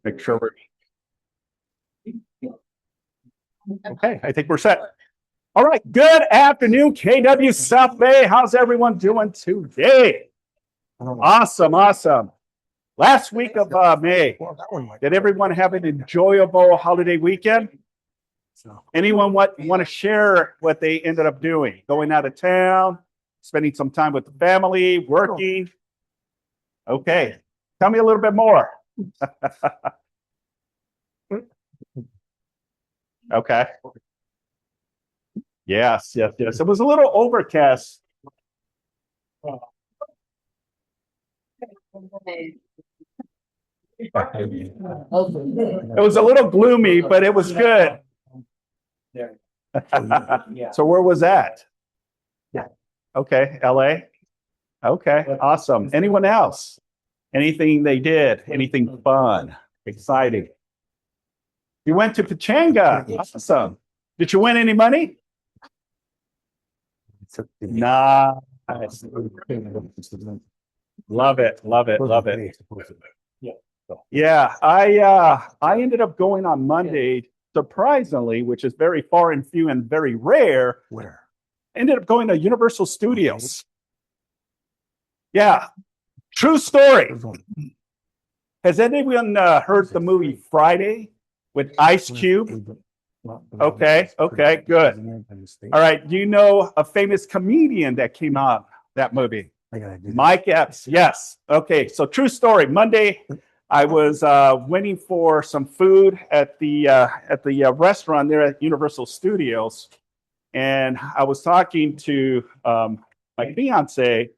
Make sure we're okay. I think we're set. All right. Good afternoon, KW South Bay. How's everyone doing today? Awesome. Awesome. Last week of May, did everyone have an enjoyable holiday weekend? Anyone want to share what they ended up doing? Going out of town, spending some time with the family, working? Okay. Tell me a little bit more. Okay. Yes, yes, yes. It was a little overcast. It was a little gloomy, but it was good. So where was that? Okay, LA. Okay, awesome. Anyone else? Anything they did? Anything fun, exciting? You went to Pachanga. Awesome. Did you win any money? Nah. Love it, love it, love it. Yeah, I ended up going on Monday, surprisingly, which is very far and few and very rare. Where? Ended up going to Universal Studios. Yeah, true story. Has anyone heard the movie Friday with Ice Cube? Okay, okay, good. All right, do you know a famous comedian that came out that movie? Mike Epps. Yes. Okay, so true story. Monday, I was waiting for some food at the restaurant there at Universal Studios, and I was talking to my fiance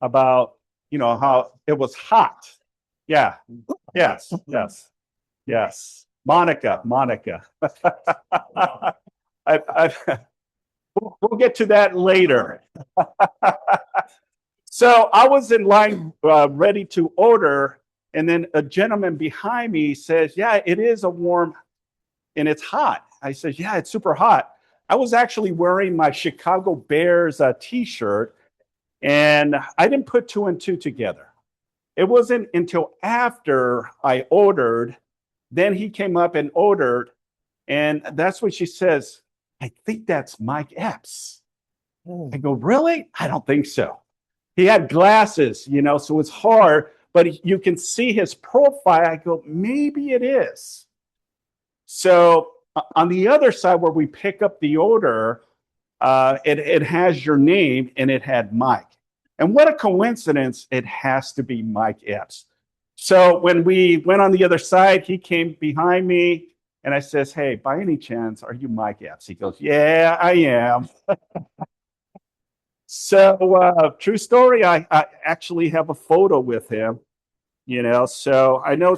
about how it was hot. Yeah. Yes. Yes. Yes. Monica. We'll get to that later. So I was in line ready to order, and then a gentleman behind me says, "Yeah, it is a warm and it's hot." I said, "Yeah, it's super hot." I was actually wearing my Chicago Bears t-shirt, and I didn't put two and two together. It wasn't until after I ordered, then he came up and ordered, and that's what she says, "I think that's Mike Epps." I go, "Really? I don't think so." He had glasses, so it's hard, but you can see his profile. I go, maybe it is. So on the other side where we pick up the order, it has your name and it had Mike. And what a coincidence, it has to be Mike Epps. So when we went on the other side, he came behind me and I says, "Hey, by any chance, are you Mike Epps?" He goes, "Yeah, I am." So true story, I actually have a photo with him, so I know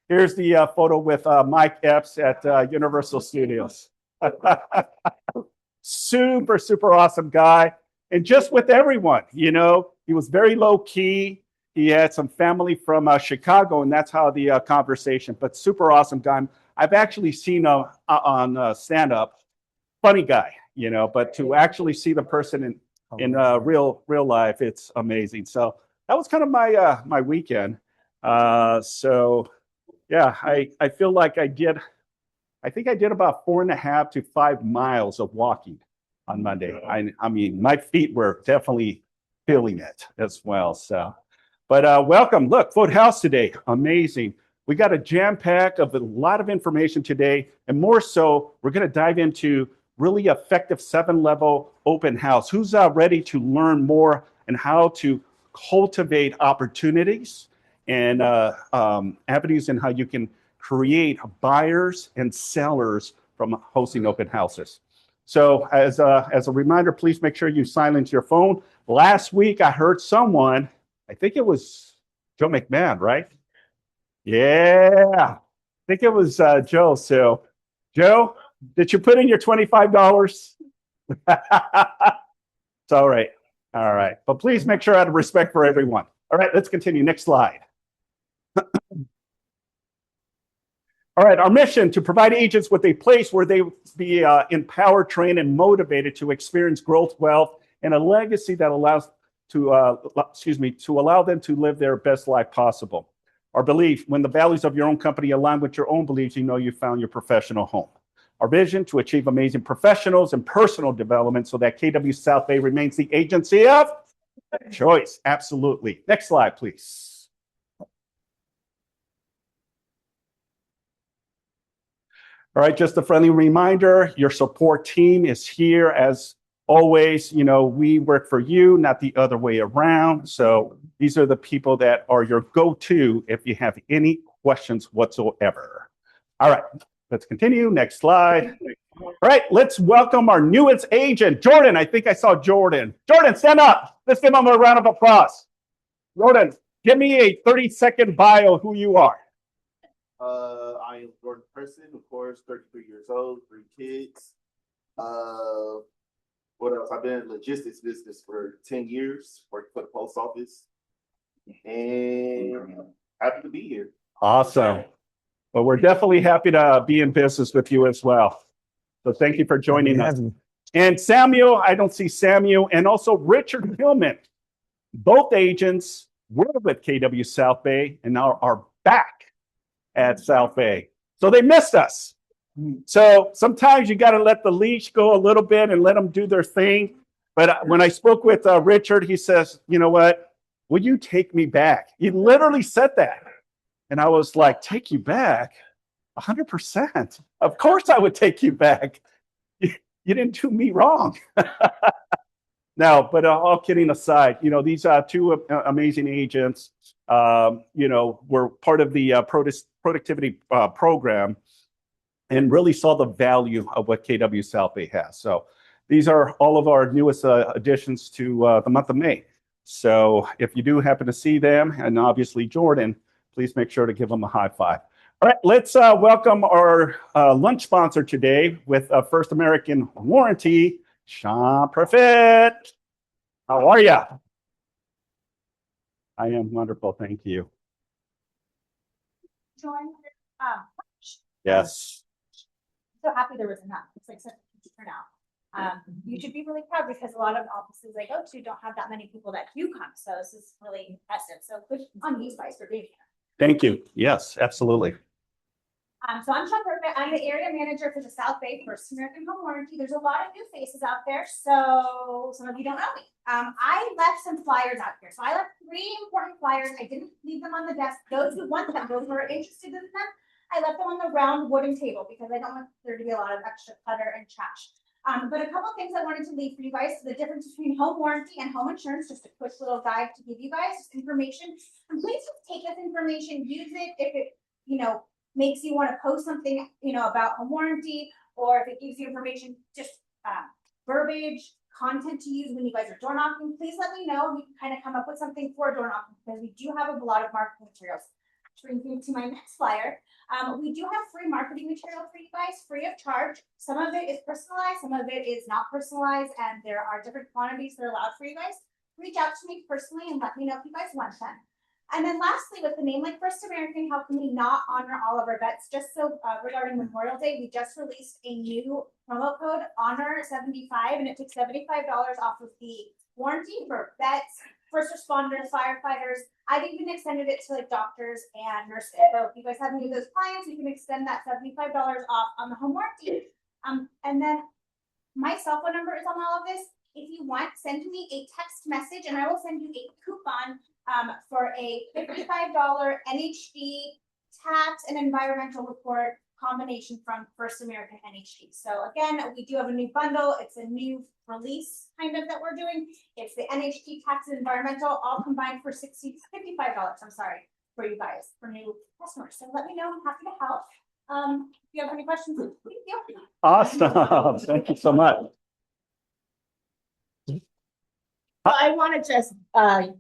here's the photo with Mike Epps at Universal Studios. Super, super awesome guy. And just with everyone, he was very low key. He had some family from Chicago, and that's how the conversation, but super awesome guy. I've actually seen him on stand up. Funny guy, but to actually see the person in real life, it's amazing. So that was kind of my weekend. So yeah, I feel like I think I did about 4.5 to 5 miles of walking on Monday. I mean, my feet were definitely feeling it as well. So, but welcome. Look, Foothouse today, amazing. We got a jam pack of a lot of information today, and more so, we're going to dive into really effective 7-level open house. Who's ready to learn more and how to cultivate opportunities and avenues and how you can create buyers and sellers from hosting open houses. So as a reminder, please make sure you silence your phone. Last week, I heard someone, I think it was Joe McMahon, right? Yeah, I think it was Joe. So Joe, did you put in your $25? It's all right. All right. But please make sure out of respect for everyone. All right, let's continue. Next slide. All right, our mission to provide agents with a place where they be empowered, trained, and motivated to experience growth, wealth, and a legacy that allows to allow them to live their best life possible. Our belief, when the values of your own company align with your own beliefs, you know you found your professional home. Our vision to achieve amazing professionals and personal development so that KW South Bay remains the agency of choice. Absolutely. Next slide, please. All right, just a friendly reminder, your support team is here as always. You know, we work for you, not the other way around. So these are the people that are your go-to if you have any questions whatsoever. All right, let's continue. Next slide. All right, let's welcome our newest agent, Jordan. I think I saw Jordan. Jordan, stand up. Let's give him a round of applause. Jordan, give me a 30-second bio of who you are. I am Jordan Person, of course, 33 years old, 3 kids. What else? I've been in logistics business for 10 years, working for the post office, and happy to be here. Awesome. Well, we're definitely happy to be in business with you as well. So thank you for joining us. And Samuel, I don't see Samuel, and also Richard Hillman. Both agents were with KW South Bay and now are back at South Bay. So they missed us. So sometimes you got to let the leash go a little bit and let them do their thing. But when I spoke with Richard, he says, you know what? Will you take me back? He literally said that. And I was like, take you back? 100%. Of course I would take you back. You didn't do me wrong. No, but all kidding aside, you know, these two amazing agents, you know, were part of the productivity program and really saw the value of what KW South Bay has. So these are all of our newest additions to the month of May. So if you do happen to see them, and obviously Jordan, please make sure to give them a high five. All right, let's welcome our lunch sponsor today with First American Warranty, Sean Perfit. How are you? I am wonderful, thank you. Join. Yes. So happy there was enough. It's like such a huge turnout. You should be really proud because a lot of offices I go to don't have that many people that do come. So this is really impressive. So good on you guys for being here. Thank you. Yes, absolutely. So I'm Sean Perfit. I'm the area manager for the South Bay First American Home Warranty. There's a lot of new faces out there, so some of you don't know me. I left some flyers out here. So I left 3 important flyers. I didn't leave them on the desk. Those who want them, those who are interested in them, I left them on the round wooden table because I don't want there to be a lot of extra clutter and trash. But a couple of things I wanted to leave for you guys. The difference between home warranty and home insurance, just a quick little guide to give you guys information. And please just take this information, use it if it, you know, makes you want to post something, you know, about home warranty, or if it gives you information, just verbiage, content to use when you guys are door knocking, please let me know. We can kind of come up with something for door knocking because we do have a lot of marketing materials. Which brings me to my next flyer. We do have free marketing material for you guys, free of charge. Some of it is personalized, some of it is not personalized, and there are different quantities that are allowed for you guys. Reach out to me personally and let me know if you guys want them. And then lastly, with a name like First American, how can we not honor all of our vets? Just so regarding Memorial Day, we just released a new promo code, HONOR75, and it takes $75 off of the warranty for vets, first responders, firefighters. I've even extended it to like doctors and nurses. So if you guys have any of those clients, you can extend that $75 off on the home warranty. And then my cell phone number is on all of this. If you want, send me a text message and I will send you a coupon for a $55 NHD tax and environmental report combination from First American NHD. So again, we do have a new bundle. It's a new release kind of that we're doing. It's the NHD tax and environmental all combined for $55. I'm sorry, for you guys, for new customers. So let me know. I'm happy to help. If you have any questions, thank you. Awesome. Thank you so much. I want to just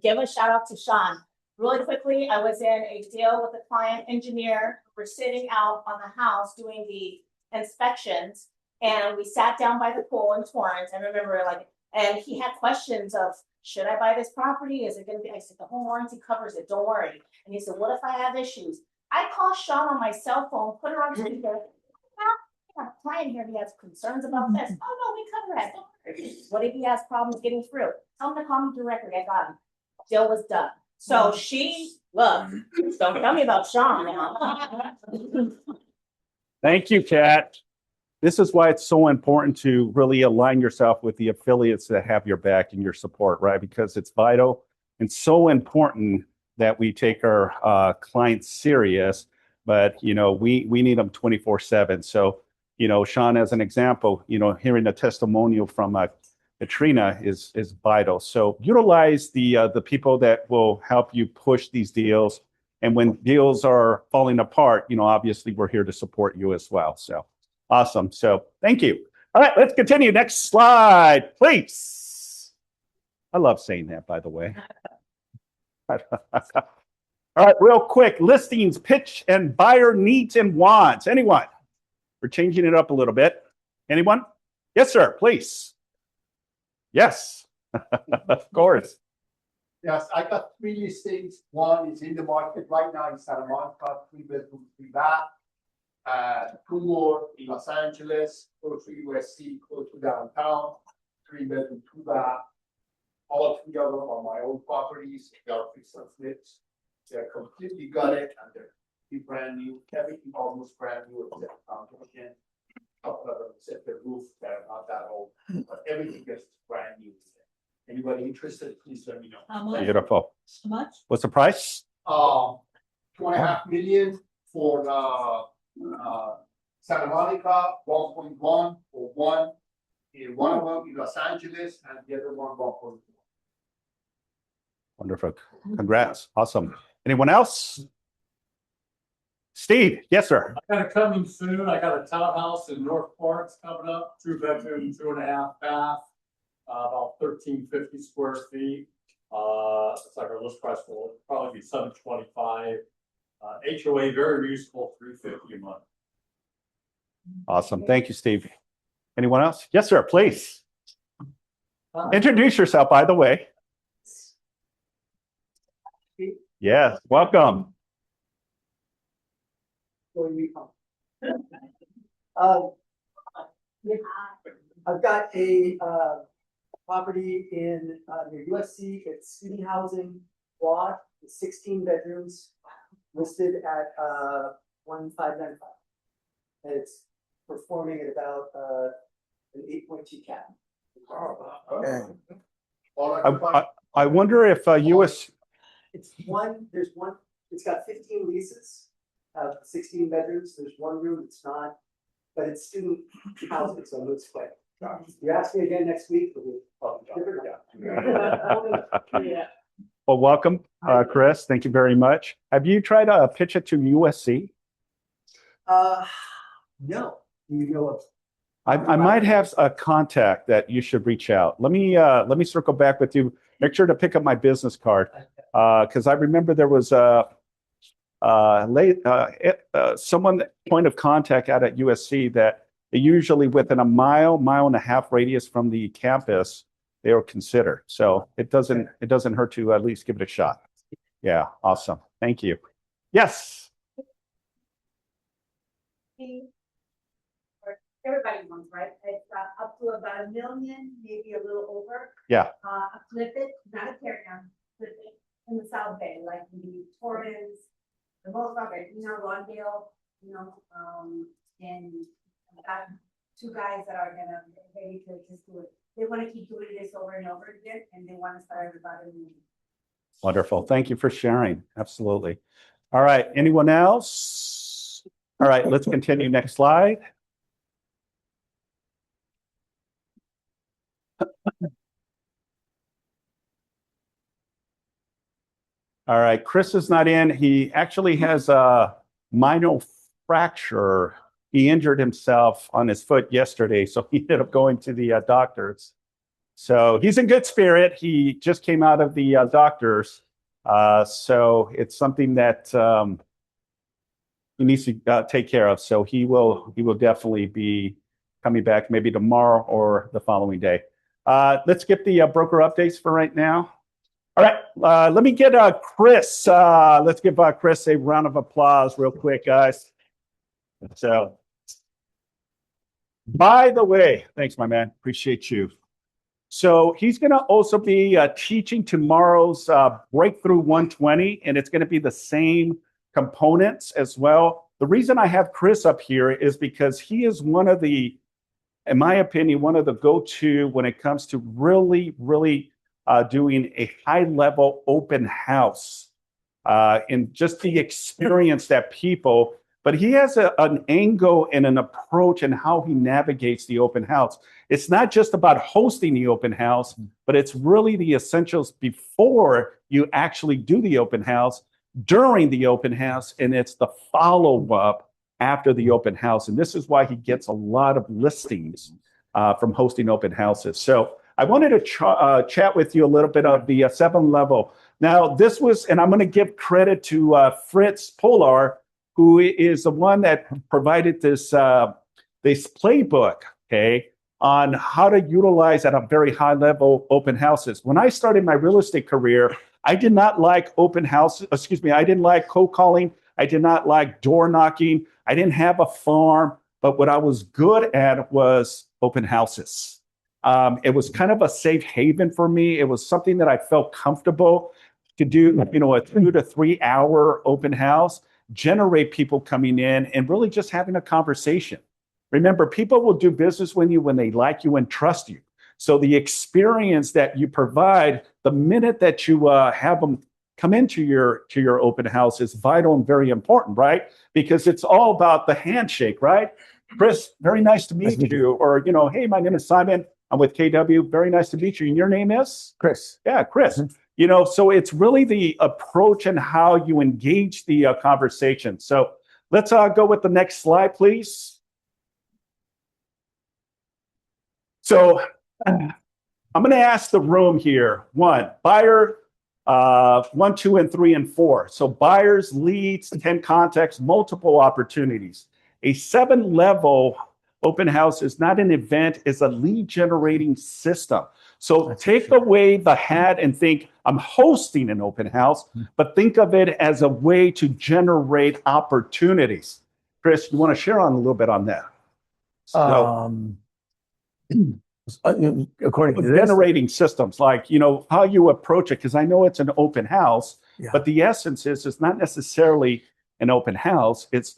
give a shout out to Sean. Really quickly, I was in a deal with a client engineer. We're sitting out on the house doing the inspections, and we sat down by the pool in Torrance. I remember, like, and he had questions of, should I buy this property? Is it going to be? I said, the home warranty covers it. Don't worry. And he said, what if I have issues? I called Sean on my cell phone, put her on speaker. I have a client here. He has concerns about this. Oh no, we cover it. Don't worry. What if he has problems getting through? Tell him to call me directly. I got him. Deal was done. So she, look, don't tell me about Sean now. Thank you, Kat. This is why it's so important to really align yourself with the affiliates that have your back and your support, right? Because it's vital and so important that we take our clients serious. But you know, we need them 24/7. So you know, Sean, as an example, you know, hearing a testimonial from Katrina is vital. So utilize the people that will help you push these deals. And when deals are falling apart, you know, obviously we're here to support you as well. So awesome. So thank you. All right, let's continue. Next slide, please. I love saying that, by the way. All right, real quick, listings, pitch, and buyer needs and wants. Anyone? We're changing it up a little bit. Anyone? Yes, sir, please. Yes, of course. Yes, I got 3 listings. One is in the market right now in Santa Monica, 3-bedroom, 3-bath. 2 more in Los Angeles, close to USC, close to downtown, 3-bedroom, 2-bath. All 3 of them are my own properties. They are fixed and flips. They're completely gutted and they're brand new. Everything almost brand new except foundation. Couple of them except the roof, they're not that old, but everything is brand new. Anybody interested, please let me know. How much? Beautiful. How much? What's the price? 2.5 million for Santa Monica, 1.1 for one. One of them in Los Angeles and the other one 1.4. Wonderful. Congrats. Awesome. Anyone else? Steve, yes, sir. I got it coming soon. I got a townhouse in North Parks coming up, 2-bedroom, 2.5 bath, about 1,350 square feet. It's like our list price will probably be $725. HOA very reasonable, $350 a month. Awesome. Thank you, Steve. Anyone else? Yes, sir, please. Introduce yourself, by the way. Yes, welcome. I've got a property in near USC. It's student housing quad, 16 bedrooms, listed at 1,595. And it's performing at about an 8.2 cap. I wonder if US. It's one. There's one. It's got 15 leases, 16 bedrooms. There's one room that's not, but it's student housing, so it's quick. You ask me again next week. Yeah. Well, welcome, Chris. Thank you very much. Have you tried to pitch it to USC? No. You know, I might have a contact that you should reach out. Let me circle back with you. Make sure to pick up my business card because I remember there was someone point of contact out at USC that usually within a mile and a half radius from the campus they will consider. So it doesn't hurt to at least give it a shot. Yeah, awesome. Thank you. Yes. Everybody wants, right? It's up to about $1 million, maybe a little over. Yeah. Flip it, not a tear down, flip it in the South Bay, like the Torrance, the most of it, Lawndale, and I've got 2 guys that are gonna be ready to just do it. They want to keep doing this over and over again, and they want to start everybody new. Wonderful. Thank you for sharing. Absolutely. All right. Anyone else? All right. Let's continue. Next slide. All right, Chris is not in. He actually has a minor fracture. He injured himself on his foot yesterday, so he ended up going to the doctors. So he's in good spirit. He just came out of the doctors. So it's something that he needs to take care of. So he will definitely be coming back maybe tomorrow or the following day. Let's get the broker updates for right now. All right, let me get Chris. Let's give Chris a round of applause real quick, guys. So, by the way, thanks, my man. Appreciate you. So he's going to also be teaching tomorrow's Breakthrough 120, and it's going to be the same components as well. The reason I have Chris up here is because he is one of the, in my opinion, one of the go-to when it comes to really doing a high-level open house and just the experience that people, but he has an angle and an approach and how he navigates the open house. It's not just about hosting the open house, but it's really the essentials before you actually do the open house, during the open house, and it's the follow-up after the open house. And this is why he gets a lot of listings from hosting open houses. So I wanted to chat with you a little bit of the 7-level. Now, this was, and I'm going to give credit to Fritz Polar, who is the one that provided this playbook, okay, on how to utilize at a very high level open houses. When I started my real estate career, I did not like open houses. I didn't like cold calling. I did not like door knocking. I didn't have a farm, but what I was good at was open houses. It was kind of a safe haven for me. It was something that I felt comfortable to do, a 2 to 3 hour open house, generate people coming in and really just having a conversation. Remember, people will do business with you when they like you and trust you. So the experience that you provide, the minute that you have them come into your open house is vital and very important, right? Because it's all about the handshake, right? Chris, very nice to meet you. Or, hey, my name is Simon. I'm with KW. Very nice to meet you. And your name is? Chris. Yeah, Chris. So it's really the approach and how you engage the conversation. So let's go with the next slide, please. So I'm going to ask the room here. Buyer, 1, 2, and 3, and 4. So buyers, leads, 10 contacts, multiple opportunities. A 7-level open house is not an event, it's a lead generating system. So take away the hat and think, I'm hosting an open house, but think of it as a way to generate opportunities. Chris, you want to share on a little bit on that? According to this, generating systems, like, how you approach it, because I know it's an open house, but the essence is it's not necessarily an open house, it's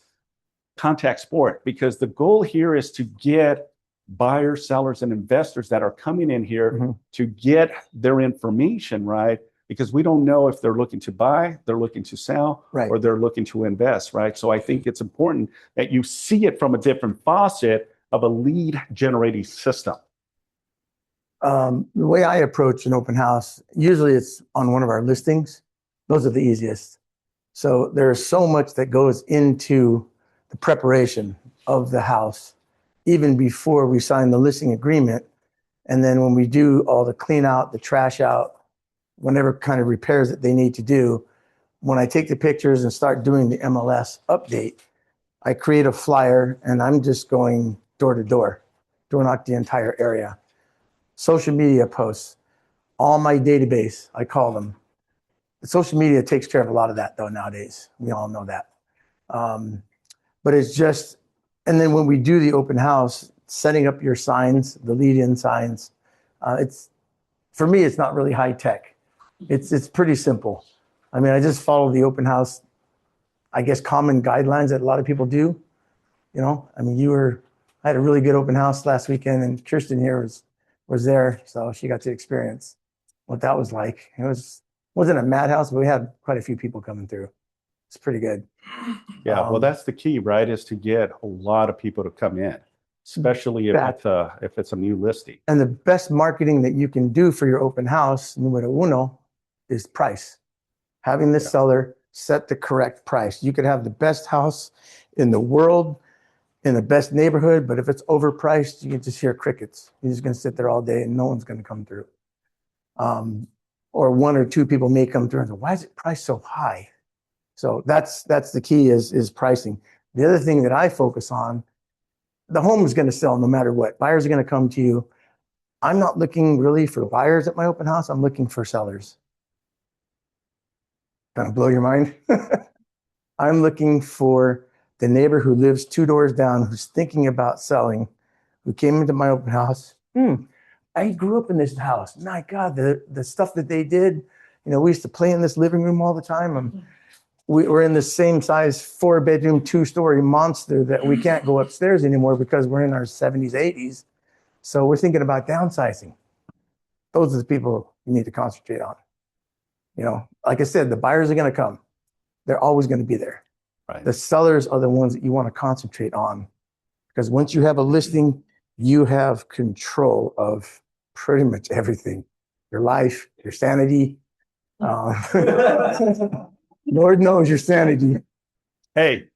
contact sport, because the goal here is to get buyers, sellers, and investors that are coming in here to get their information, right? Because we don't know if they're looking to buy, they're looking to sell, or they're looking to invest, right? So I think it's important that you see it from a different facet of a lead generating system. The way I approach an open house, usually it's on one of our listings. Those are the easiest. So there's so much that goes into the preparation of the house, even before we sign the listing agreement. And then when we do all the clean out, the trash out, whatever kind of repairs that they need to do, when I take the pictures and start doing the MLS update, I create a flyer and I'm just going door to door knock the entire area. Social media posts, all my database, I call them. The social media takes care of a lot of that though nowadays. We all know that. But it's just, and then when we do the open house, setting up your signs, the lead-in signs, for me, it's not really high tech. It's pretty simple. I mean, I just follow the open house, I guess, common guidelines that a lot of people do. I mean, I had a really good open house last weekend, and Kirsten here was there, so she got to experience what that was like. Wasn't a madhouse, but we had quite a few people coming through. It's pretty good. Yeah, well, that's the key, right? Is to get a lot of people to come in, especially if it's a new listing. And the best marketing that you can do for your open house, numero uno, is price. Having the seller set the correct price. You could have the best house in the world, in the best neighborhood, but if it's overpriced, you can just hear crickets. You're just going to sit there all day and no one's going to come through. Or 1 or 2 people may come through and say, why is it priced so high? So that's the key is pricing. The other thing that I focus on, the home is going to sell no matter what. Buyers are going to come to you. I'm not looking really for buyers at my open house. I'm looking for sellers. Kind of blow your mind. I'm looking for the neighbor who lives 2 doors down, who's thinking about selling, who came into my open house. I grew up in this house. My God, the stuff that they did, we used to play in this living room all the time. We were in the same size 4-bedroom, 2-story monster that we can't go upstairs anymore because we're in our 70s, 80s. So we're thinking about downsizing. Those are the people you need to concentrate on. Like I said, the buyers are going to come. They're always going to be there. Right. The sellers are the ones that you want to concentrate on, because once you have a listing, you have control of pretty much everything, your life, your sanity. Lord knows your sanity. Hey,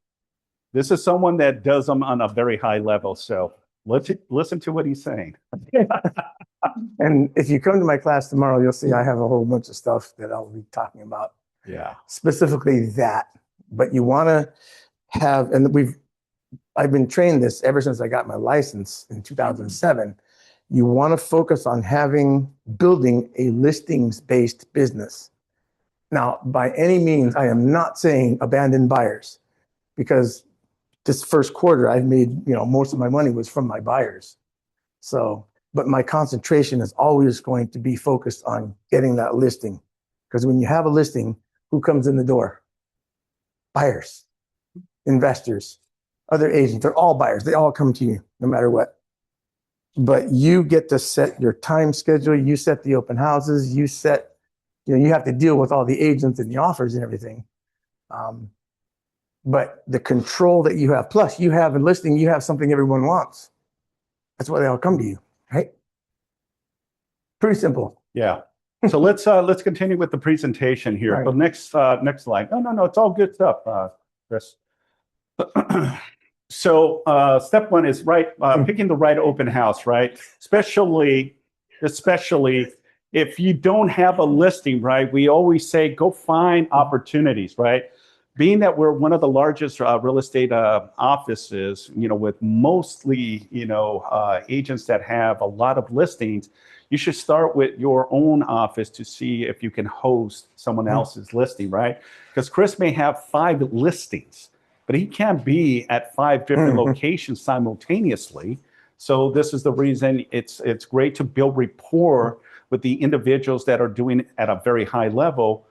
this is someone that does them on a very high level. So let's listen to what he's saying. And if you come to my class tomorrow, you'll see I have a whole bunch of stuff that I'll be talking about, Yeah. specifically that. But you want to have, and I've been trained this ever since I got my license in 2007. You want to focus on building a listings-based business. Now, by any means, I am not saying abandon buyers, because this first quarter I've made, most of my money was from my buyers. So, but my concentration is always going to be focused on getting that listing. Because when you have a listing, who comes in the door? Buyers, investors, other agents. They're all buyers. They all come to you no matter what. But you get to set your time schedule. You set the open houses. You have to deal with all the agents and the offers and everything. But the control that you have, plus you have a listing, you have something everyone wants. That's why they all come to you, right? Pretty simple. Yeah. So let's continue with the presentation here. Right. But next slide. No, it's all good stuff, Chris. So step one is picking the right open house, right? Especially if you don't have a listing, right? We always say go find opportunities, right? Being that we're one of the largest real estate offices, with mostly agents that have a lot of listings, you should start with your own office to see if you can host someone else's listing, right? Because Chris may have 5 listings, but he can't be at 5 different locations simultaneously. So this is the reason it's great to build rapport with the individuals that are doing it at a very high level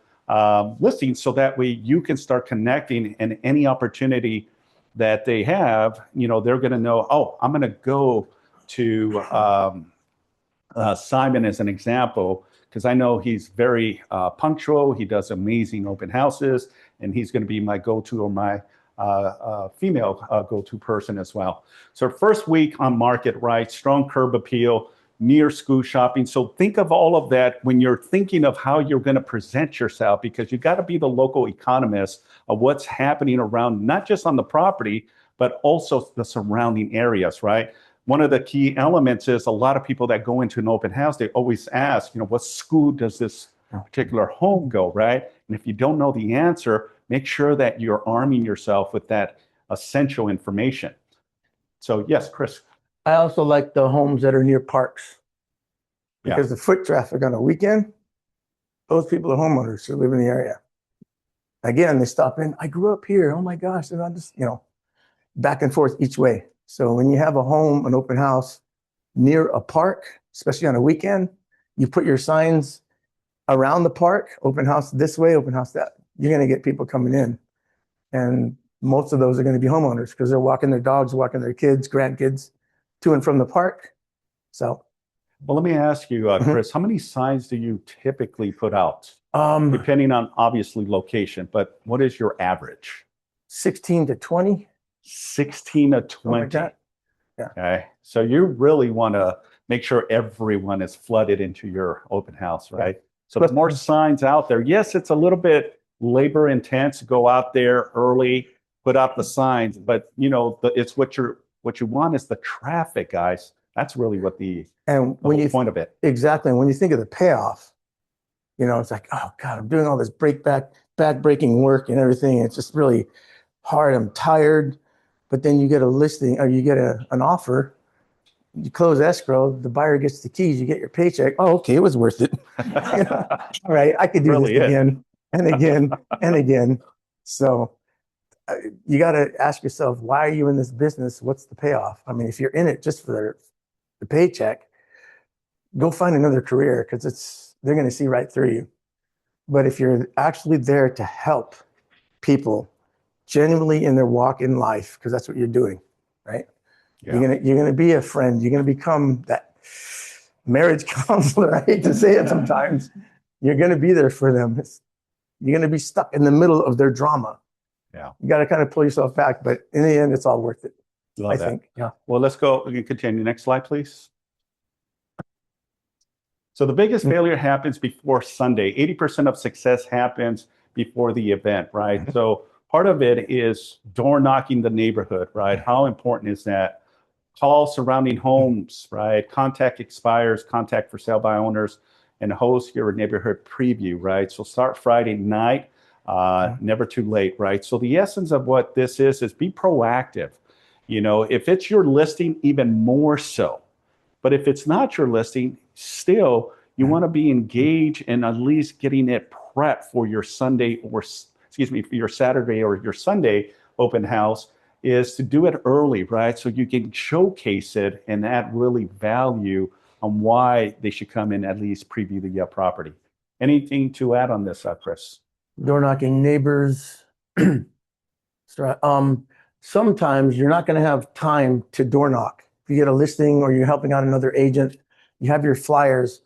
listings, so that way you can start connecting, and any opportunity that they have, they're going to know, oh, I'm going to go to Simon as an example, because I know he's very punctual. He does amazing open houses, and he's going to be my go-to, or my female go-to person as well. So first week on market, right? Strong curb appeal, near school shopping. So think of all of that when you're thinking of how you're going to present yourself, because you got to be the local economist of what's happening around, not just on the property, but also the surrounding areas, right? One of the key elements is a lot of people that go into an open house, they always ask, what school does this particular home go, right? And if you don't know the answer, make sure that you're arming yourself with that essential information. So yes, Chris. I also like the homes that are near parks, because the foot traffic on a weekend, those people are homeowners who live in the area. Again, they stop in. I grew up here. Oh my gosh. And I just, back and forth each way. So when you have a home, an open house near a park, especially on a weekend, you put your signs around the park, open house this way, open house that. You're going to get people coming in. And most of those are going to be homeowners, because they're walking their dogs, walking their kids, grandkids to and from the park. So, well, let me ask you, Chris, how many signs do you typically put out? Depending on obviously location, but what is your average? 16 to 20. 16 to 20. Like that. Yeah. Okay. So you really want to make sure everyone is flooded into your open house, right? So the more signs out there. Yes, it's a little bit labor intense to go out there early, put out the signs, but it's what you want is the traffic, guys. That's really what the whole point of it. Exactly. And when you think of the payoff, it's like, oh God, I'm doing all this back-breaking work and everything. It's just really hard. I'm tired. But then you get a listing, or you get an offer, you close escrow, the buyer gets the keys, you get your paycheck. Oh, okay, it was worth it. All right, I could do this again and again and again. So you got to ask yourself, why are you in this business? What's the payoff? I mean, if you're in it just for the paycheck, go find another career because they're going to see right through you. But if you're actually there to help people genuinely in their walk in life, because that's what you're doing, right? Yeah. You're gonna be a friend. You're gonna become that marriage counselor. I hate to say it sometimes. You're gonna be there for them. You're gonna be stuck in the middle of their drama. Yeah. You got to kind of pull yourself back, but in the end, it's all worth it. Love I that. think. Yeah. Well, let's go. We can continue. Next slide, please. So the biggest failure happens before Sunday. 80% of success happens before the event, right? So part of it is door knocking the neighborhood, right? How important is that? Call surrounding homes, right? Contact expires, contact for sale by owners, and host your neighborhood preview, right? So start Friday night, never too late, right? So the essence of what this is be proactive. You know, if it's your listing, even more so. But if it's not your listing, still, you want to be engaged and at least getting it prepped for your Sunday or, excuse me, for your Saturday or your Sunday open house is to do it early, right? So you can showcase it and add really value on why they should come and at least preview the property. Anything to add on this, Chris? Door knocking, neighbors. Sometimes you're not going to have time to door knock. If you get a listing or you're helping out another agent, you have your flyers.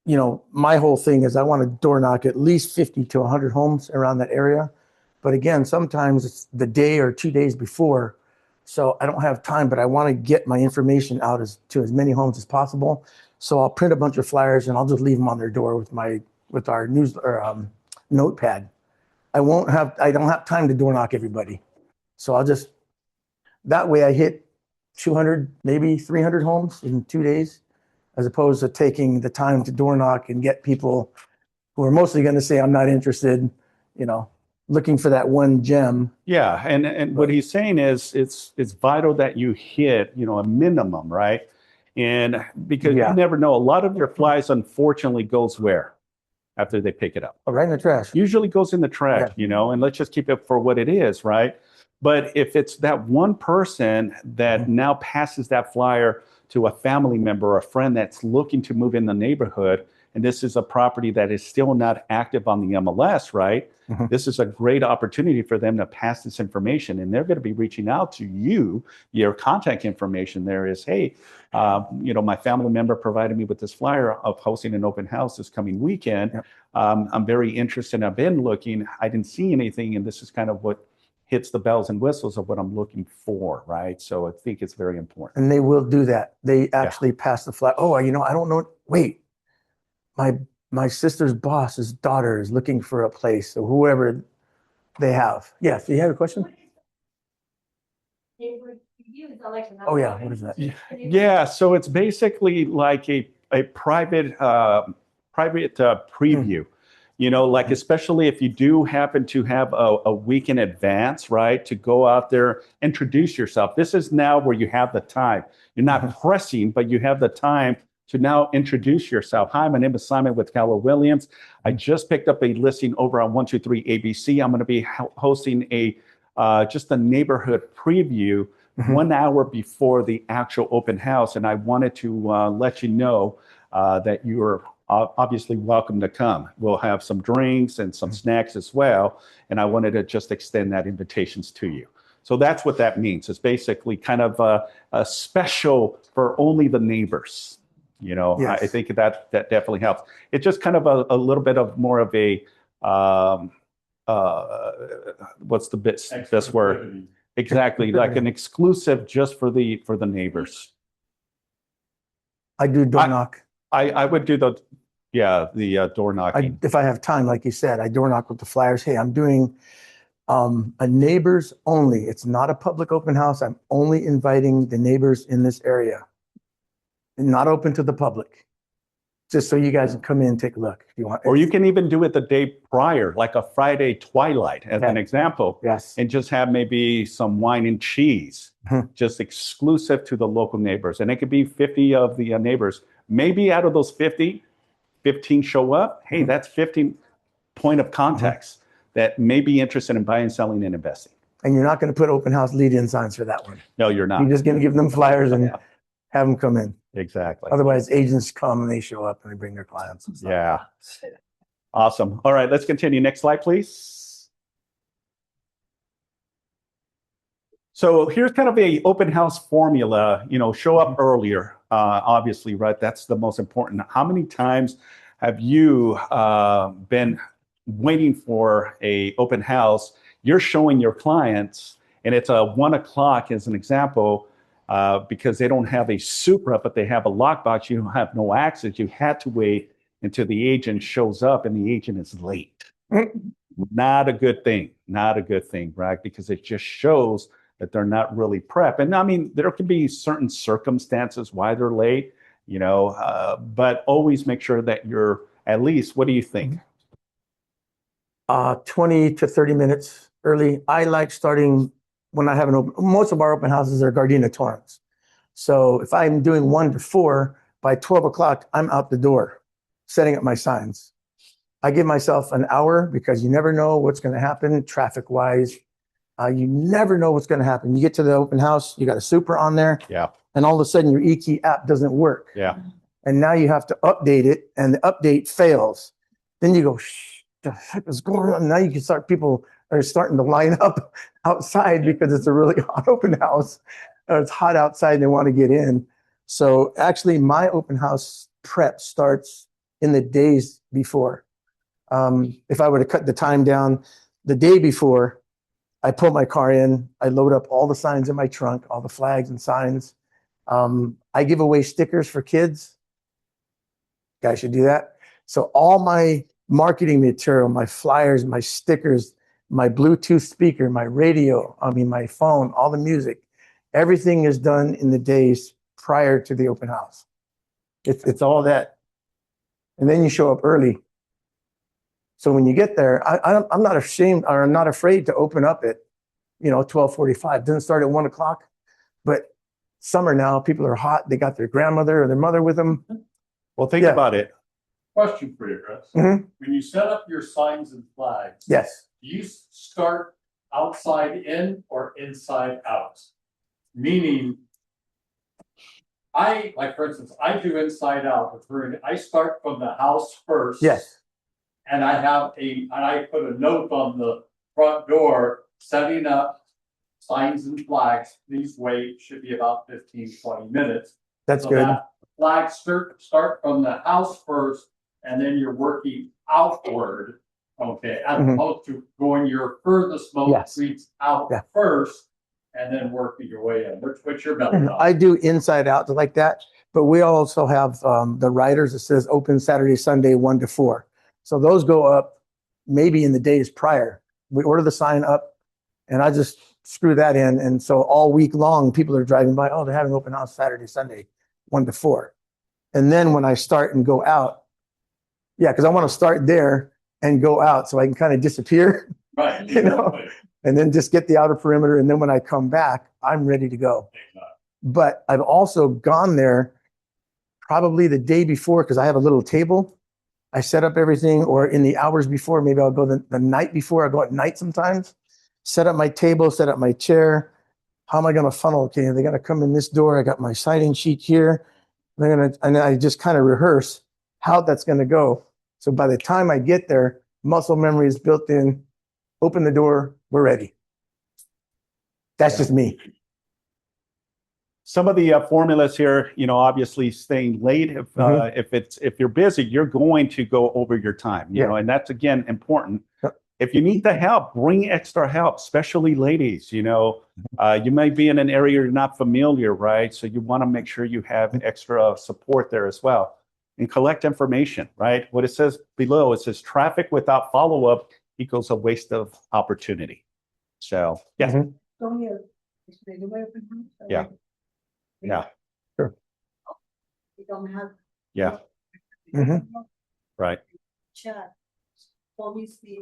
You know, my whole thing is I want to door knock at least 50 to 100 homes around that area. But again, sometimes it's the day or 2 days before. So I don't have time, but I want to get my information out to as many homes as possible. So I'll print a bunch of flyers and I'll just leave them on their door with our notepad. I don't have time to door knock everybody. So that way I hit 200, maybe 300 homes in 2 days, as opposed to taking the time to door knock and get people who are mostly going to say, I'm not interested, looking for that one gem. Yeah. And what he's saying is it's vital that you hit, a minimum, right? And because you never know, a lot of your flies, unfortunately, goes where? After they pick it up. Oh, right in the trash. Usually goes in the trash, and let's just keep it for what it is, right? But if it's that one person that now passes that flyer to a family member or a friend that's looking to move in the neighborhood, and this is a property that is still not active on the MLS, right? This is a great opportunity for them to pass this information, and they're going to be reaching out to you. Your contact information there is, hey, my family member provided me with this flyer of hosting an open house this coming weekend. Yep. I'm very interested. I've been looking. I didn't see anything, and this is kind of what hits the bells and whistles of what I'm looking for, right? So I think it's very important. And they will do that. They actually pass the flyer. Oh, I don't know. Wait, my sister's boss's daughter is looking for a place, or whoever they have. Yes, do you have a question? Oh yeah, what is that? Yeah, so it's basically like a private preview. Like especially if you do happen to have a week in advance, right, to go out there, introduce yourself. This is now where you have the time. You're not pressing, but you have the time to now introduce yourself. Hi, my name is Simon with Keller Williams. I just picked up a listing over on 123 ABC. I'm going to be hosting just a neighborhood preview 1 hour before the actual open house, and I wanted to let you know that you're obviously welcome to come. We'll have some drinks and some snacks as well. And I wanted to just extend that invitations to you. So that's what that means. It's basically kind of a special for only the neighbors. Yes. I think that definitely helps. It's just kind of a little bit of more of a, what's the best word? Exactly. Like an exclusive just for the neighbors. I do door knock. I would do the door knocking. If I have time, like you said, I door knock with the flyers. Hey, I'm doing a neighbors only. It's not a public open house. I'm only inviting the neighbors in this area. And not open to the public. Just so you guys can come in and take a look if you want. Or you can even do it the day prior, like a Friday twilight as an example. Yes. And just have maybe some wine and cheese, just exclusive to the local neighbors. And it could be 50 of the neighbors. Maybe out of those 50, 15 show up. Hey, that's 15 point of contacts that may be interested in buying, selling, and investing. And you're not going to put open house lead-in signs for that one. No, you're not. You're just going to give them flyers and have them come in. Exactly. Otherwise, agents come and they show up and they bring their clients and stuff. Yeah. Awesome. All right, let's continue. Next slide, please. So here's kind of a open house formula, show up earlier, obviously, right? That's the most important. How many times have you been waiting for a open house? You're showing your clients, and it's a 1 o'clock as an example, because they don't have a Supra, but they have a lockbox. You have no access. You had to wait until the agent shows up, and the agent is late. Not a good thing. Not a good thing, right? Because it just shows that they're not really prepped. And I mean, there can be certain circumstances why they're late, but always make sure that you're at least, what do you think? 20 to 30 minutes early. I like starting when I have most of our open houses are Gardena Torrents. So if I'm doing 1 to 4, by 12 o'clock, I'm out the door setting up my signs. I give myself an hour because you never know what's going to happen traffic wise. You never know what's going to happen. You get to the open house, you got a Supra on there. Yeah. And all of a sudden your eKey app doesn't work. Yeah. And now you have to update it and the update fails. Then you go, shh, the heck is going on? Now you can start, people are starting to line up outside because it's a really hot open house. It's hot outside and they want to get in. So actually my open house prep starts in the days before. If I were to cut the time down, the day before, I pull my car in, I load up all the signs in my trunk, all the flags and signs. I give away stickers for kids. Guys should do that. So all my marketing material, my flyers, my stickers, my Bluetooth speaker, my radio, my phone, all the music, everything is done in the days prior to the open house. It's all that. And then you show up early. So when you get there, I'm not ashamed or I'm not afraid to open up at, 12:45. Doesn't start at 1 o'clock, but summer now, people are hot. They got their grandmother or their mother with them. Well, think about it. Question for you, Chris. Mhm. When you set up your signs and flags, Yes. do you start outside in or inside out? Meaning, for instance, I do inside out. I start from the house first. Yes. And I put a note on the front door, setting up signs and flags. Please wait, should be about 15, 20 minutes. That's So good. that flags start from the house first, and then you're working outward, okay, as Mhm. opposed to going your furthest most Yes. streets out Yeah. first, and then working your way in. What's your method? I do inside out like that, but we also have the riders that says open Saturday, Sunday, 1 to 4. So those go up maybe in the days prior. We order the sign up and I just screw that in. And so all week long, people are driving by, oh, they're having open house Saturday, Sunday, 1 to 4. And then when I start and go out, because I want to start there and go out so I can kind of disappear, Right. and then just get the outer perimeter. And then when I come back, I'm ready to go. But I've also gone there probably the day before because I have a little table. I set up everything, or in the hours before, maybe I'll go the night before. I go at night sometimes, set up my table, set up my chair. How am I going to funnel? Okay, they're going to come in this door. I got my sign-in sheet here. And I just kind of rehearse how that's going to go. So by the time I get there, muscle memory is built in. Open the door, we're ready. That's just me. Some of the formulas here, obviously staying late. If you're busy, you're going to go over your time, and that's again important. If you need the help, bring extra help, especially ladies. You may be in an area you're not familiar, right? So you want to make sure you have extra support there as well, and collect information, right? What it says below, it says traffic without follow-up equals a waste of opportunity. So yeah. Yeah. Yeah. Sure. We don't have. Yeah. Mhm. Right. Chat. Obviously,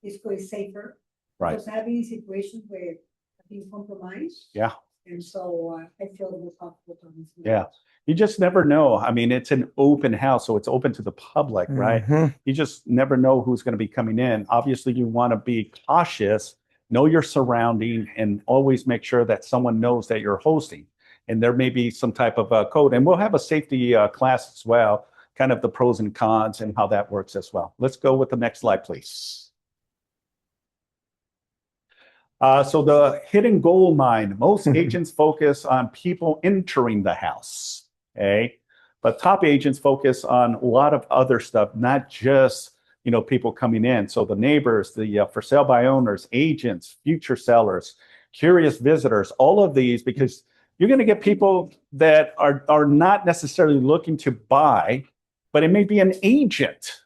it's going safer. Right. Because I've been in situations where I've been compromised. Yeah. And so I feel more comfortable on this. Yeah. You just never know. I mean, it's an open house, so it's open to the public, right? Mhm. You just never know who's going to be coming in. Obviously, you want to be cautious, know your surrounding, and always make sure that someone knows that you're hosting. and there may be some type of code. And we'll have a safety class as well, kind of the pros and cons and how that works as well. Let's go with the next slide, please. So the hidden gold mine, most agents focus on people entering the house, okay? But top agents focus on a lot of other stuff, not just, you know, people coming in. So the neighbors, the for sale by owners, agents, future sellers, curious visitors, all of these, because you're going to get people that are not necessarily looking to buy, but it may be an agent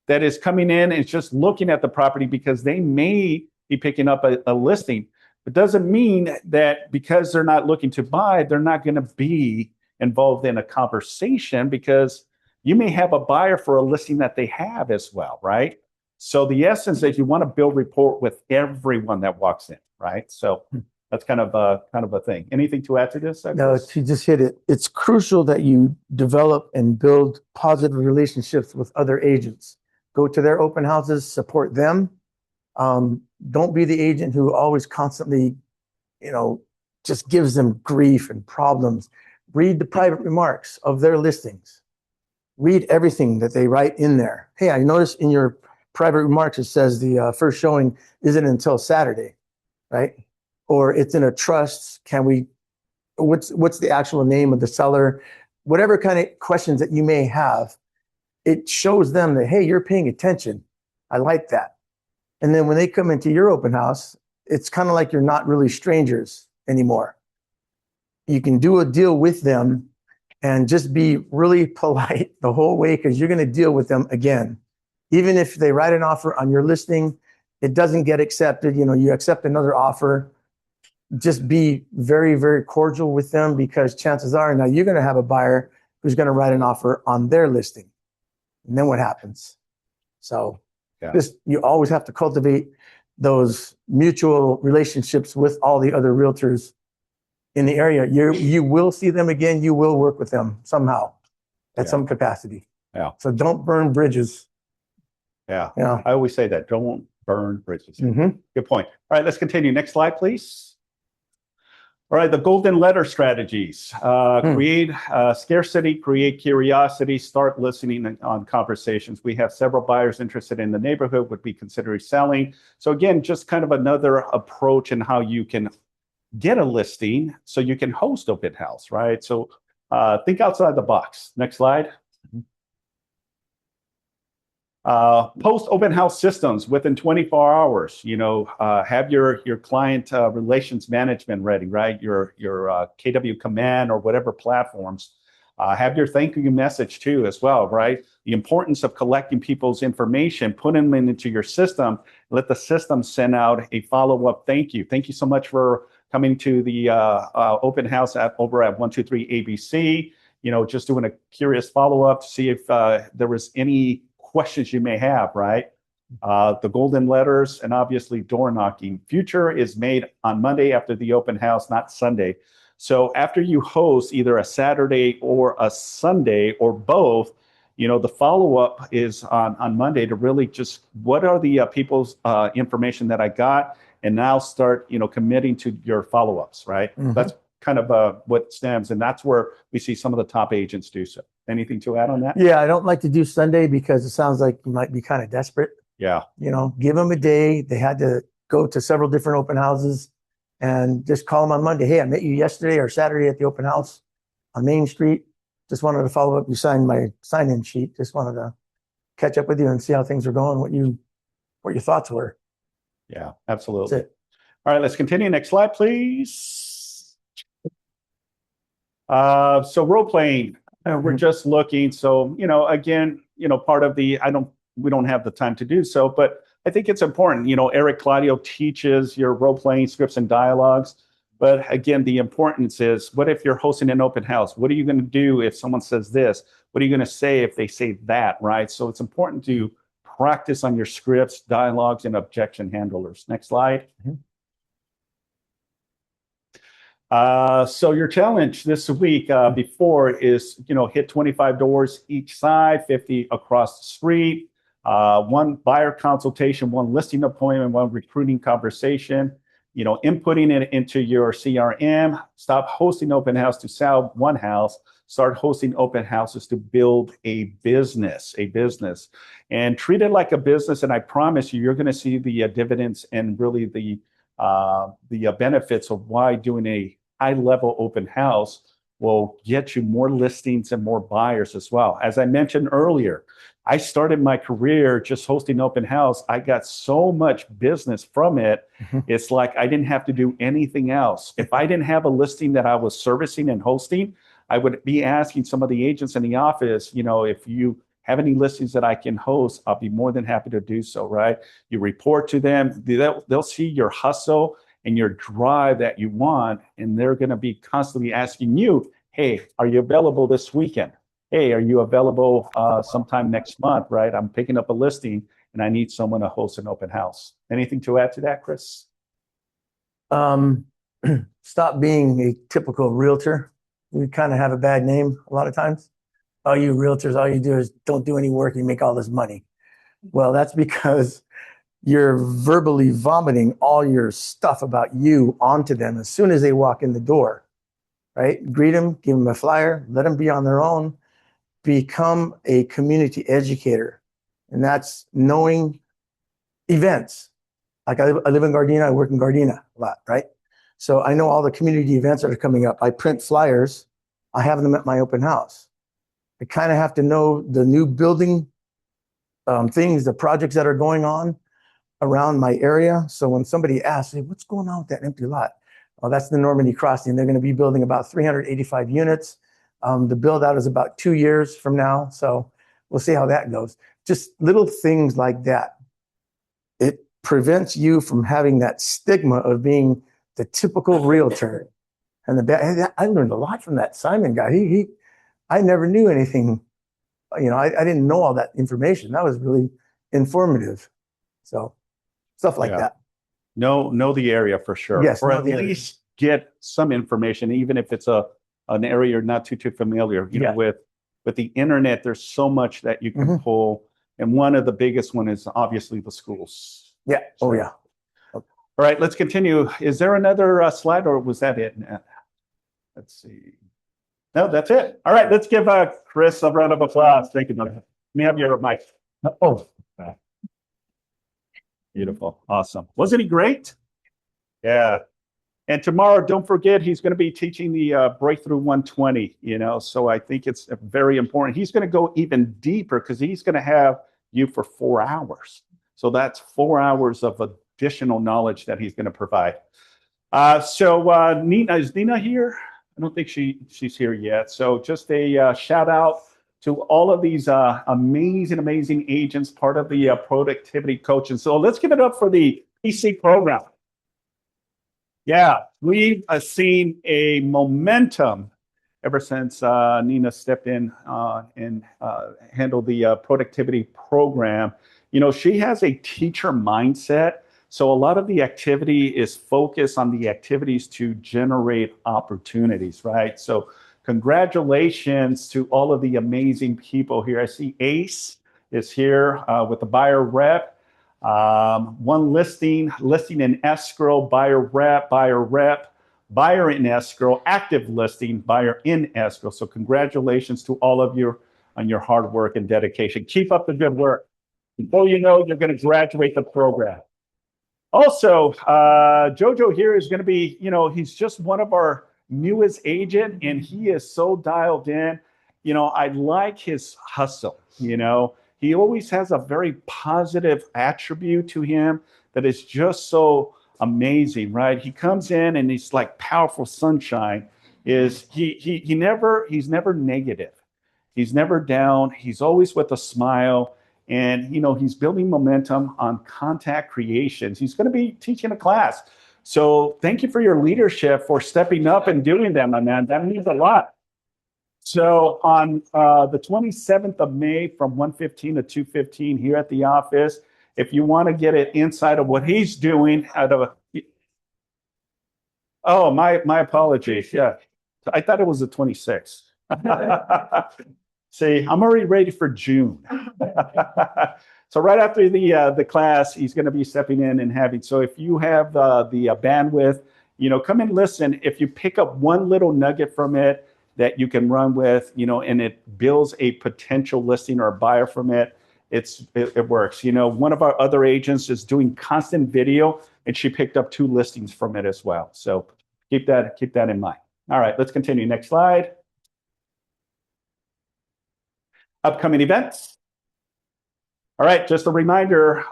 that is coming in and just looking at the property because they may be picking up a listing. It doesn't mean that because they're not looking to buy, they're not going to be involved in a conversation, because you may have a buyer for a listing that they have as well, right? So the essence is you want to build rapport with everyone that walks in, right? So that's kind of a thing. Anything to add to this? No, you just hit it. It's crucial that you develop and build positive relationships with other agents. Go to their open houses, support them. Don't be the agent who always constantly, you know, just gives them grief and problems. Read the private remarks of their listings. Read everything that they write in there. Hey, I noticed in your private remarks, it says the first showing isn't until Saturday, right? Or it's in a trust. Can we, what's the actual name of the seller? Whatever kind of questions that you may have, it shows them that, hey, you're paying attention. I like that. And then when they come into your open house, it's kind of like you're not really strangers anymore. You can do a deal with them and just be really polite the whole way, because you're going to deal with them again. Even if they write an offer on your listing, it doesn't get accepted. You know, you accept another offer. Just be very, very cordial with them, because chances are now you're going to have a buyer who's going to write an offer on their listing. And then what happens? So you always have to cultivate those mutual relationships with all the other realtors in the area. You will see them again. You will work with them somehow at some capacity. Yeah. So don't burn bridges. Yeah. Yeah. I always say that. Don't burn bridges. Mm-hmm. Good point. All right, let's continue. Next slide, please. All right, the golden letter strategies. Create scarcity, create curiosity, start listening on conversations. We have several buyers interested in the neighborhood, would be considering selling. So again, just kind of another approach in how you can get a listing so you can host open house, right? So think outside the box. Next slide. Post open house systems within 24 hours. You know, have your client relations management ready, right? Your KW Command or whatever platforms. Have your thank you message too as well, right? The importance of collecting people's information, putting them into your system. Let the system send out a follow-up thank you. Thank you so much for coming to the open house over at 123 ABC. You know, just doing a curious follow-up to see if there was any questions you may have, right? The golden letters and obviously door knocking. Future is made on Monday after the open house, not Sunday. So after you host either a Saturday or a Sunday or both, you know, the follow-up is on Monday to really just, what are the people's information that I got? And now start, you know, committing to your follow-ups, right? Mm-hmm. That's kind of what stems, and that's where we see some of the top agents do so. Anything to add on that? Yeah, I don't like to do Sunday because it sounds like you might be kind of desperate. Yeah. You know, give them a day. They had to go to several different open houses, and just call them on Monday. Hey, I met you yesterday or Saturday at the open house on Main Street. Just wanted to follow up. You signed my sign-in sheet. Just wanted to catch up with you and see how things are going, what your thoughts were. Yeah, absolutely. That's it. All right, let's continue. Next slide, please. So role playing, we're just looking. So, you know, again, you know, part of we don't have the time to do so, but I think it's important. You know, Eric Claudio teaches your role playing scripts and dialogues. But again, the importance is, what if you're hosting an open house? What are you going to do if someone says this? What are you going to say if they say that, right? So it's important to practice on your scripts, dialogues, and objection handlers. Next slide. Mm-hmm. So your challenge this week before is, you know, hit 25 doors each side, 50 across the street, one buyer consultation, one listing appointment, one recruiting conversation. inputting it into your CRM. Stop hosting open house to sell one house. Start hosting open houses to build a business, and treat it like a business. And I promise you, you're going to see the dividends and really the benefits of why doing a high-level open house will get you more listings and more buyers as well. As I mentioned earlier, I started my career just hosting open house. I got so much business from it. It's like I didn't have to do anything else. If I didn't have a listing that I was servicing and hosting, I would be asking some of the agents in the office, if you have any listings that I can host, I'll be more than happy to do so, right? You report to them, they'll see your hustle and your drive that you want, and they're going to be constantly asking you, hey, are you available this weekend? Hey, are you available sometime next month, right? I'm picking up a listing and I need someone to host an open house. Anything to add to that, Chris? Stop being a typical realtor. We kind of have a bad name a lot of times. Oh, you realtors, all you do is don't do any work and you make all this money. Well, that's because you're verbally vomiting all your stuff about you onto them as soon as they walk in the door, right? Greet them, give them a flyer, let them be on their own. Become a community educator. And that's knowing events. Like I live in Gardena, I work in Gardena a lot, right? So I know all the community events that are coming up. I print flyers. I have them at my open house. I kind of have to know the new building things, the projects that are going on around my area. So when somebody asks, hey, what's going on with that empty lot? Well, that's the Normandy Crossing. They're going to be building about 385 units. The build out is about 2 years from now. So we'll see how that goes. Just little things like that. It prevents you from having that stigma of being the typical realtor. And I learned a lot from that Simon guy. I never knew anything. I didn't know all that information. That was really informative. So stuff like that. Know the area for sure. Yes, or at least get some information, even if it's an area you're not too familiar. With the internet, there's so much that you can pull. And one of the biggest one is obviously the schools. Yeah. So, oh, yeah. All right, let's continue. Is there another slide or was that it? Let's see. No, that's it. All right, let's give Chris a round of applause. Thank you, Doug. Let me have your mic. Oh, beautiful. Awesome. Wasn't he great? Yeah. And tomorrow, don't forget, he's going to be teaching the Breakthrough 120, so I think it's very important. He's going to go even deeper because he's going to have you for 4 hours. So that's 4 hours of additional knowledge that he's going to provide. So Nina, is Nina here? I don't think she's here yet. So just a shout out to all of these amazing agents, part of the productivity coaching. So let's give it up for the PC program. Yeah, we've seen a momentum ever since Nina stepped in and handled the productivity program. She has a teacher mindset. So a lot of the activity is focused on the activities to generate opportunities, right? So congratulations to all of the amazing people here. I see Ace is here with the buyer rep. One listing in escrow, buyer rep, buyer in escrow, active listing, buyer in escrow. So congratulations to all of you on your hard work and dedication. Keep up the good work. Before you know, you're going to graduate the program. Also, Jojo here is going to be, he's just one of our newest agent, and he is so dialed in. I like his hustle. He always has a very positive attribute to him that is just so amazing, right? He comes in and he's like powerful sunshine. He's never negative. He's never down. He's always with a smile. And, he's building momentum on contact creations. He's going to be teaching a class. So thank you for your leadership for stepping up and doing that, my man. That means a lot. So on the 27th of May from 1:15 to 2:15 here at the office, if you want to get an insight of what he's doing oh, my apologies. Yeah. I thought it was the 26th. See, I'm already ready for June. So right after the class, he's going to be stepping in and having. So if you have the bandwidth, come and listen. If you pick up one little nugget from it that you can run with, and it builds a potential listing or a buyer from it, it works. One of our other agents is doing constant video, and she picked up 2 listings from it as well. So keep that in mind. All right, let's continue. Next slide. Upcoming events. All right, just a reminder,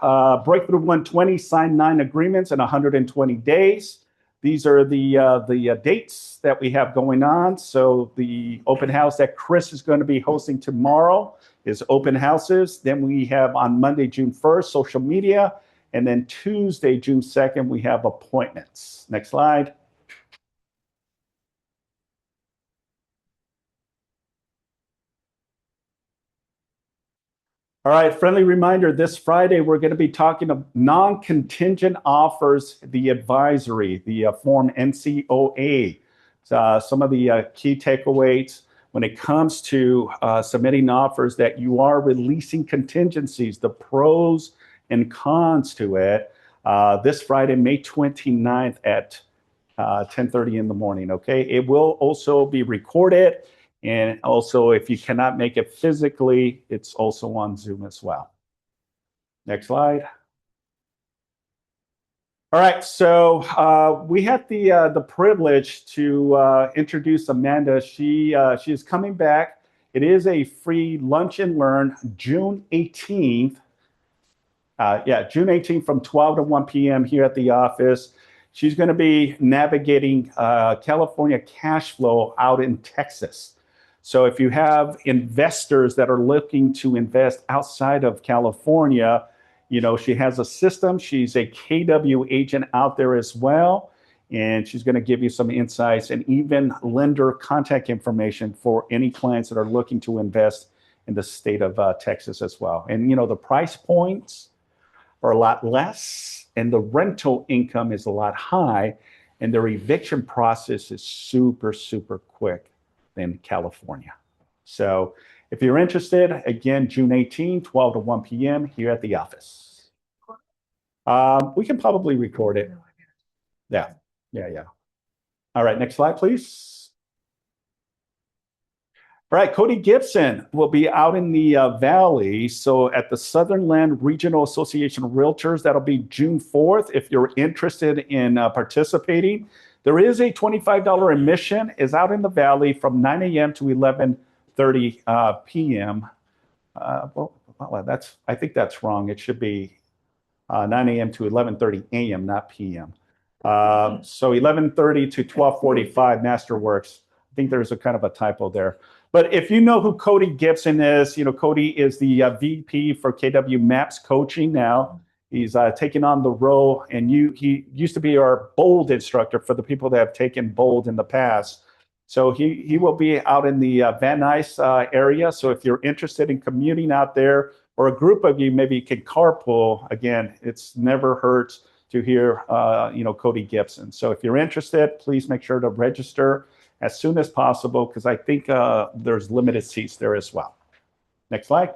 Breakthrough 120 signed 9 agreements in 120 days. These are the dates that we have going on. So the open house that Chris is going to be hosting tomorrow is open houses. Then we have on Monday, June 1st, social media. And then Tuesday, June 2nd, we have appointments. Next slide. All right, friendly reminder, this Friday, we're going to be talking of non-contingent offers, the advisory, the form NCOA. Some of the key takeaways when it comes to submitting offers that you are releasing contingencies, the pros and cons to it, this Friday, May 29th at 10:30 in the morning, okay? It will also be recorded. And also, if you cannot make it physically, it's also on Zoom as well. Next slide. All right, so we had the privilege to introduce Amanda. She is coming back. It is a free lunch and learn June 18th. June 18th from 12 to 1 p.m. here at the office. She's going to be navigating California cash flow out in Texas. So if you have investors that are looking to invest outside of California, she has a system. She's a KW agent out there as well. And she's going to give you some insights and even lender contact information for any clients that are looking to invest in the state of Texas as well. And, the price points are a lot less and the rental income is a lot high and their eviction process is super, super quick than California. So if you're interested, again, June 18, 12 to 1 p.m. here at the office. We can probably record it. Yeah. All right, next slide, please. All right, Cody Gibson will be out in the Valley. So at the Southern Land Regional Association of Realtors, that'll be June 4th. If you're interested in participating, there is a $25 admission. Is out in the Valley from 9 a.m. to 11:30 p.m. I think that's wrong. It should be 9 a.m. to 11:30 a.m., not p.m. So 11:30 to 12:45 Masterworks. I think there's a kind of a typo there. But if you know who Cody Gibson is, Cody is the VP for KW Maps Coaching now. He's taking on the role, and he used to be our Bold instructor for the people that have taken Bold in the past. So he will be out in the Van Nuys area. So if you're interested in commuting out there, or a group of you, maybe you can carpool. Again, it's never hurts to hear, Cody Gibson. So if you're interested, please make sure to register as soon as possible, because I think there's limited seats there as well. Next slide.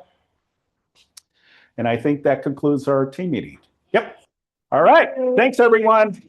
And I think that concludes our team meeting. Yep. All right. Thanks, everyone.